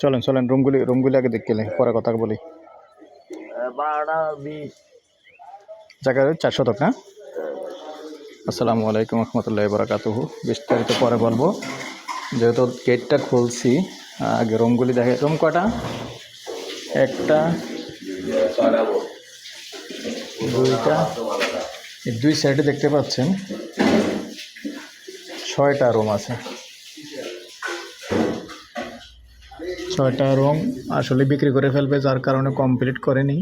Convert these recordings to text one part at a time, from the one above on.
চলেন চলেন রুমগুলি আগে দেখে নেই, পরে কথা বলি। 12:20 জায়গা 4 শতক না? আসসালামু আলাইকুম রহমতুল্লাহি বারাকাতুহু। বিস্তারিত পরে বলবো, যেহেতু গেটটা খুলছি। আগে রুমগুলি দেখে। রুম কটা? একটা, দুইটা, এই দুই সাইডে দেখতে পাচ্ছেন 6টা রুম আছে। 6টা রুম আসলে বিক্রি করে ফেলবে, যার কারণে কমপ্লিট করেনি।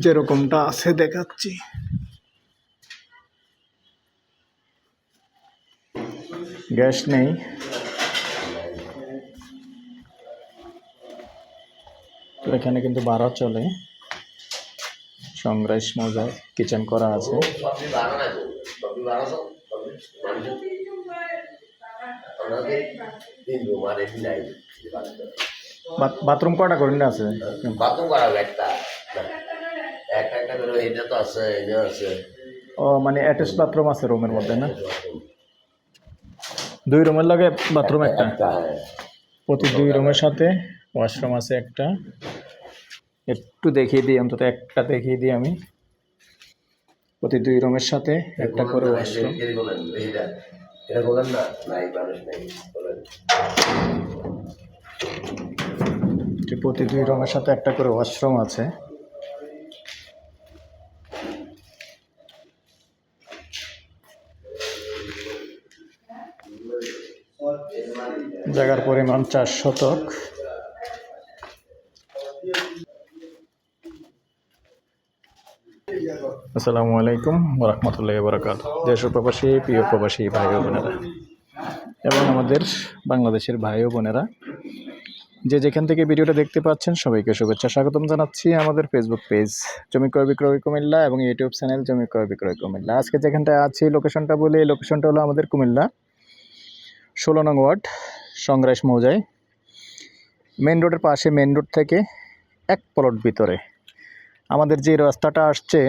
যেরকমটা আছে দেখাচ্ছি। গ্যাস নেই, তো এখানে কিন্তু ভাড়া চলে। সংগ্রাস মৌজায় কিচেন করা আছে। বাথরুম কটা করে আছে? বাথরুম করা একটা একটা করে এটা তো আছে, এটা আছে। ও মানে অ্যাটাচ বাথরুম আছে রুমের মধ্যে না? 2 রুমের লগে বাথরুম একটা। প্রতি 2 রুমের সাথে ওয়াশরুম আছে একটা। একটু দেখিয়ে দিই, অন্তত একটা দেখিয়ে দিই আমি। প্রতি 2 রুমের সাথে একটা করে ওয়াশরুম। প্রতি 2 রুমের সাথে একটা করে ওয়াশরুম আছে। জায়গার পরিমাণ 4 শতক। আসসালামু আলাইকুম রহমতুল্লাহি বারাকাতুহু। দেশ ও প্রবাসী, প্রিয় প্রবাসী ভাই ও বোনেরা এবং আমাদের বাংলাদেশের ভাই ও বোনেরা, যে যেখান থেকে ভিডিওটা দেখতে পাচ্ছেন, সবাইকে শুভেচ্ছা স্বাগতম জানাচ্ছি আমাদের ফেসবুক পেজ জমি ক্রয় বিক্রয় কুমিল্লা এবং ইউটিউব চ্যানেল জমি ক্রয় বিক্রয় কুমিল্লা। আজকে যেখানটায় আছি লোকেশনটা বলি। লোকেশনটা হলো আমাদের কুমিল্লা 16 নং ওয়ার্ড, সংগ্রাস মৌজায়। মেন রোডের পাশে, মেন রোড থেকে 1 প্লট ভিতরে আমাদের যে রাস্তাটা আসছে,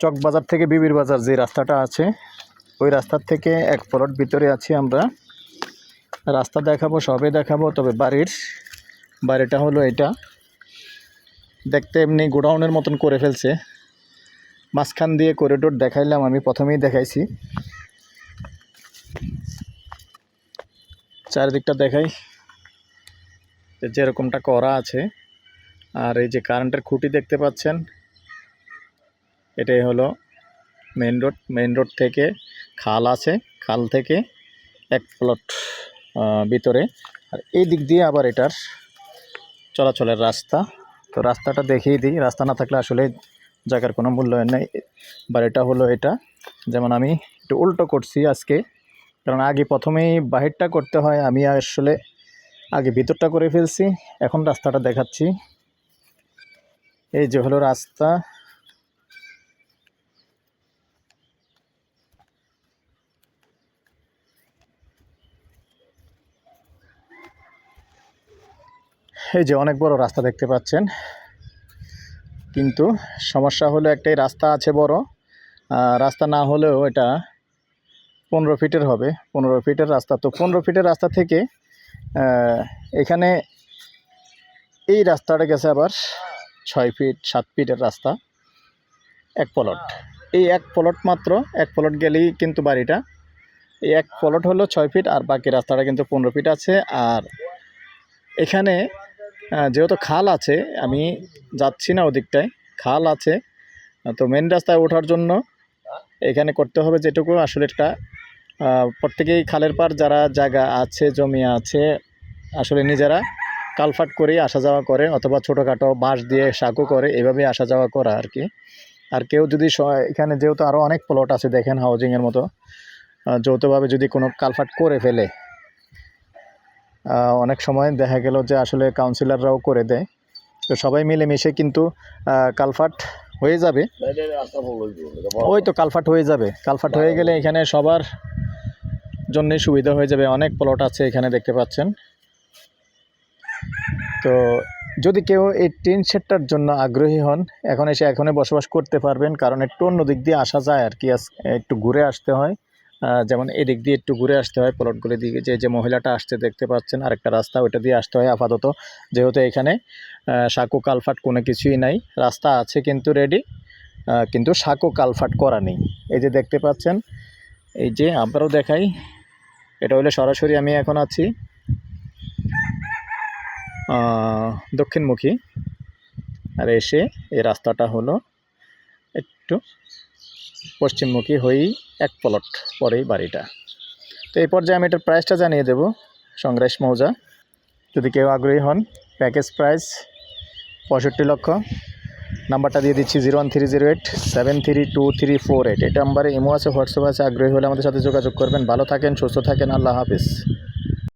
চকবাজার থেকে বিবির বাজার যে রাস্তাটা আছে, ওই রাস্তার থেকে 1 প্লট ভিতরে আছি আমরা। রাস্তা দেখাবো, সবে দেখাবো, তবে বাড়িটা হলো এটা। দেখতে এমনি গোডাউনের মতন করে ফেলছে। মাঝখান দিয়ে করিডোর দেখাইলাম, আমি প্রথমেই দেখাইছি। চারিদিকটা দেখাই যেরকমটা করা আছে। আর এই যে কারেন্টের খুঁটি দেখতে পাচ্ছেন, এটাই হলো মেন রোড। মেন রোড থেকে খাল আছে, খাল থেকে 1 প্লট ভিতরে। আর এই দিক দিয়ে আবার এটার চলাচলের রাস্তা। তো রাস্তাটা দেখিয়ে দিই, রাস্তা না থাকলে আসলে জায়গার কোনো মূল্যায়ন নেই। বাড়িটা হলো এটা। যেমন আমি একটু উল্টো করছি আজকে, কারণ আগে প্রথমেই বাহিরটা করতে হয়, আমি আসলে আগে ভিতরটা করে ফেলছি। এখন রাস্তাটা দেখাচ্ছি। এই যে হলো রাস্তা। এই যে অনেক বড় রাস্তা দেখতে পাচ্ছেন, কিন্তু সমস্যা হলো একটাই, রাস্তা আছে বড়। রাস্তা না হলেও এটা 15 ফিটের হবে, 15 ফিটের রাস্তা। তো 15 ফিটের রাস্তা থেকে এখানে এই রাস্তাটা গেছে আবার 6 ফিট 7 ফিটের রাস্তা। 1 প্লট, এই 1 প্লট মাত্র 1 প্লট গেলেই কিন্তু বাড়িটা। এই 1 প্লট হলো 6 ফিট, আর বাকি রাস্তাটা কিন্তু 15 ফিট আছে। আর এখানে যেহেতু খাল আছে, আমি যাচ্ছি না ওদিকটায়, খাল আছে। তো মেন রাস্তায় ওঠার জন্য এখানে করতে হবে যেটুকু, আসলে একটা প্রত্যেকেই খালের পার যারা জায়গা আছে, জমি আছে, আসলে নিজেরা কালফাট করেই আসা যাওয়া করে, অথবা ছোটোখাটো বাঁশ দিয়ে সাঁকো করে, এভাবেই আসা যাওয়া করা আর কি। আর কেউ যদি এখানে যেহেতু আরও অনেক প্লট আছে দেখেন হাউজিংয়ের মতো, যৌথভাবে যদি কোনো কালফাট করে ফেলে, অনেক সময় দেখা গেল যে আসলে কাউন্সিলররাও করে দেয়। তো সবাই মিলেমিশে কিন্তু কালফাট হয়ে যাবে। ওই তো কালফাট হয়ে যাবে। কালফাট হয়ে গেলে এখানে সবার জন্যই সুবিধা হয়ে যাবে। অনেক প্লট আছে এখানে দেখতে পাচ্ছেন। তো যদি কেউ এই টিন শেডটার জন্য আগ্রহী হন, এখন এসে এখনই বসবাস করতে পারবেন, কারণ একটু অন্য দিক দিয়ে আসা যায় আর কি। একটু ঘুরে আসতে হয়, যেমন এদিক দিয়ে একটু ঘুরে আসতে হয় প্লটগুলির দিকে, যে মহিলাটা আসছে দেখতে পাচ্ছেন আরেকটা রাস্তা, ওইটা দিয়ে আসতে হয় আপাতত, যেহেতু এখানে সাঁকো কালভার্ট কোনো কিছুই নাই, রাস্তা আছে কিন্তু রেডি, কিন্তু সাঁকো কালভার্ট করা নেই। এই যে দেখতে পাচ্ছেন, এই যে আবারও দেখাই, এটা হলো সরাসরি আমি এখন আছি দক্ষিণমুখী, আর এসে এই রাস্তাটা হলো একটু পশ্চিমমুখী হয়েই এক প্লট পরেই বাড়িটা। তো এই পর্যায়ে আমি এটার প্রাইসটা জানিয়ে দেব। সংগ্রাস মৌজা, যদি কেউ আগ্রহী হন, প্যাকেজ প্রাইস 65 লক্ষ। নাম্বারটা দিয়ে দিচ্ছি 01308732348। এটা নাম্বারে ইমো আছে, হোয়াটসঅ্যাপ আছে, আগ্রহী হলে আমাদের সাথে যোগাযোগ করবেন। ভালো থাকেন, সুস্থ থাকেন, আল্লাহ হাফিজ।